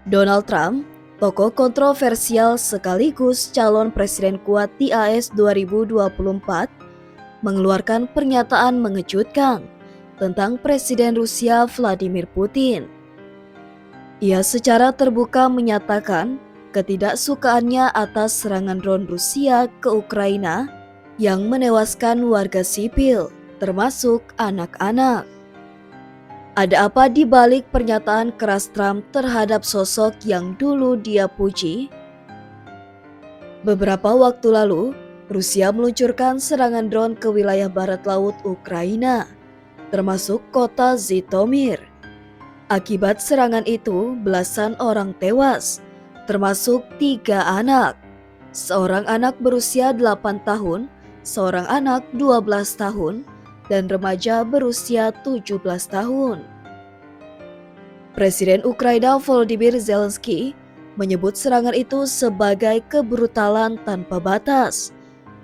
Donald Trump, tokoh kontroversial sekaligus calon presiden kuat di AS 2024, mengeluarkan pernyataan mengejutkan tentang Presiden Rusia Vladimir Putin. Ia secara terbuka menyatakan ketidaksukaannya atas serangan drone Rusia ke Ukraina yang menewaskan warga sipil, termasuk anak-anak. Ada apa di balik pernyataan keras Trump terhadap sosok yang dulu dia puji? Beberapa waktu lalu, Rusia meluncurkan serangan drone ke wilayah barat laut Ukraina, termasuk kota Zhytomyr. Akibat serangan itu, belasan orang tewas, termasuk 3 anak. Seorang anak berusia 8 tahun, seorang anak 12 tahun, dan remaja berusia 17 tahun. Presiden Ukraina Volodymyr Zelensky menyebut serangan itu sebagai kebrutalan tanpa batas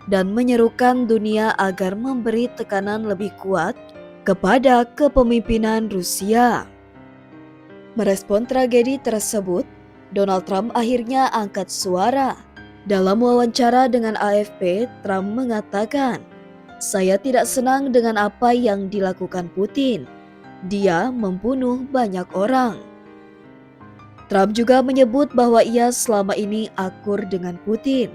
dan menyerukan dunia agar memberi tekanan lebih kuat kepada kepemimpinan Rusia. Merespon tragedi tersebut, Donald Trump akhirnya angkat suara. Dalam wawancara dengan AFP, Trump mengatakan, "Saya tidak senang dengan apa yang dilakukan Putin. Dia membunuh banyak orang." Trump juga menyebut bahwa ia selama ini akur dengan Putin,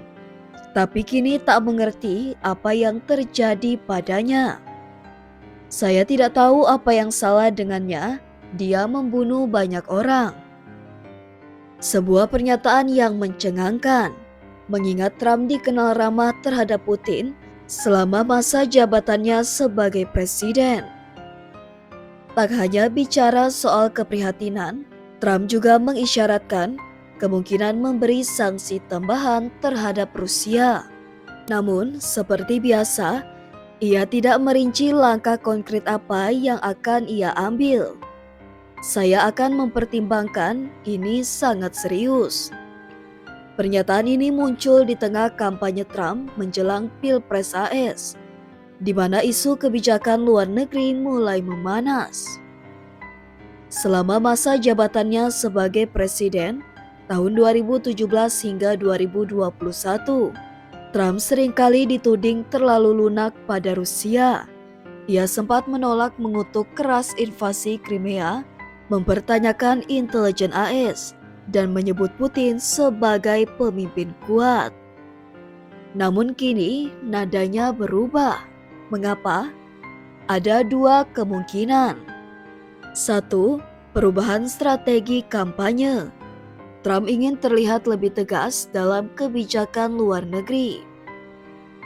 tapi kini tak mengerti apa yang terjadi padanya. "Saya tidak tahu apa yang salah dengannya, dia membunuh banyak orang." Sebuah pernyataan yang mencengangkan, mengingat Trump dikenal ramah terhadap Putin selama masa jabatannya sebagai presiden. Tak hanya bicara soal keprihatinan, Trump juga mengisyaratkan kemungkinan memberi sanksi tambahan terhadap Rusia. Namun, seperti biasa, ia tidak merinci langkah konkret apa yang akan ia ambil. "Saya akan mempertimbangkan, ini sangat serius." Pernyataan ini muncul di tengah kampanye Trump menjelang Pilpres AS, di mana isu kebijakan luar negeri mulai memanas. Selama masa jabatannya sebagai presiden tahun 2017 hingga 2021, Trump seringkali dituding terlalu lunak pada Rusia. Ia sempat menolak mengutuk keras invasi Crimea, mempertanyakan intelijen AS, dan menyebut Putin sebagai pemimpin kuat. Namun kini nadanya berubah. Mengapa? Ada 2 kemungkinan. 1. Perubahan strategi kampanye. Trump ingin terlihat lebih tegas dalam kebijakan luar negeri.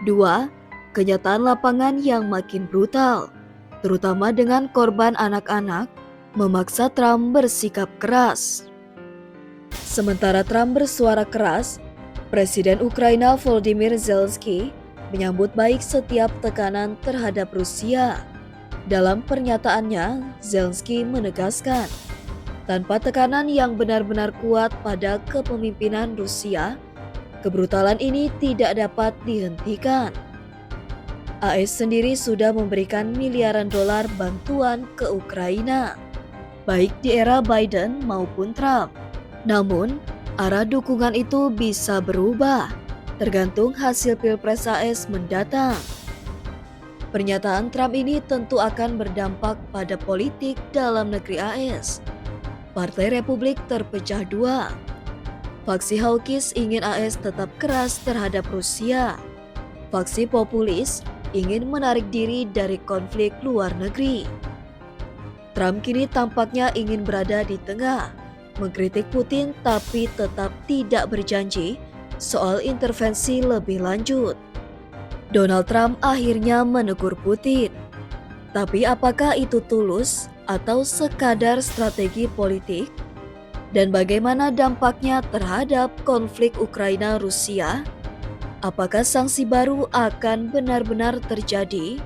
2. Kenyataan lapangan yang makin brutal, terutama dengan korban anak-anak, memaksa Trump bersikap keras. Sementara Trump bersuara keras, Presiden Ukraina Volodymyr Zelensky menyambut baik setiap tekanan terhadap Rusia. Dalam pernyataannya, Zelensky menegaskan, tanpa tekanan yang benar-benar kuat pada kepemimpinan Rusia, kebrutalan ini tidak dapat dihentikan. AS sendiri sudah memberikan miliaran dolar bantuan ke Ukraina, baik di era Biden maupun Trump. Namun, arah dukungan itu bisa berubah, tergantung hasil Pilpres AS mendatang. Pernyataan Trump ini tentu akan berdampak pada politik dalam negeri AS. Partai Republik terpecah 2. Faksi hawkish ingin AS tetap keras terhadap Rusia. Faksi populis ingin menarik diri dari konflik luar negeri. Trump kini tampaknya ingin berada di tengah, mengkritik Putin tapi tetap tidak berjanji soal intervensi lebih lanjut. Donald Trump akhirnya menegur Putin. Tapi apakah itu tulus atau sekadar strategi politik? Dan bagaimana dampaknya terhadap konflik Ukraina-Rusia? Apakah sanksi baru akan benar-benar terjadi?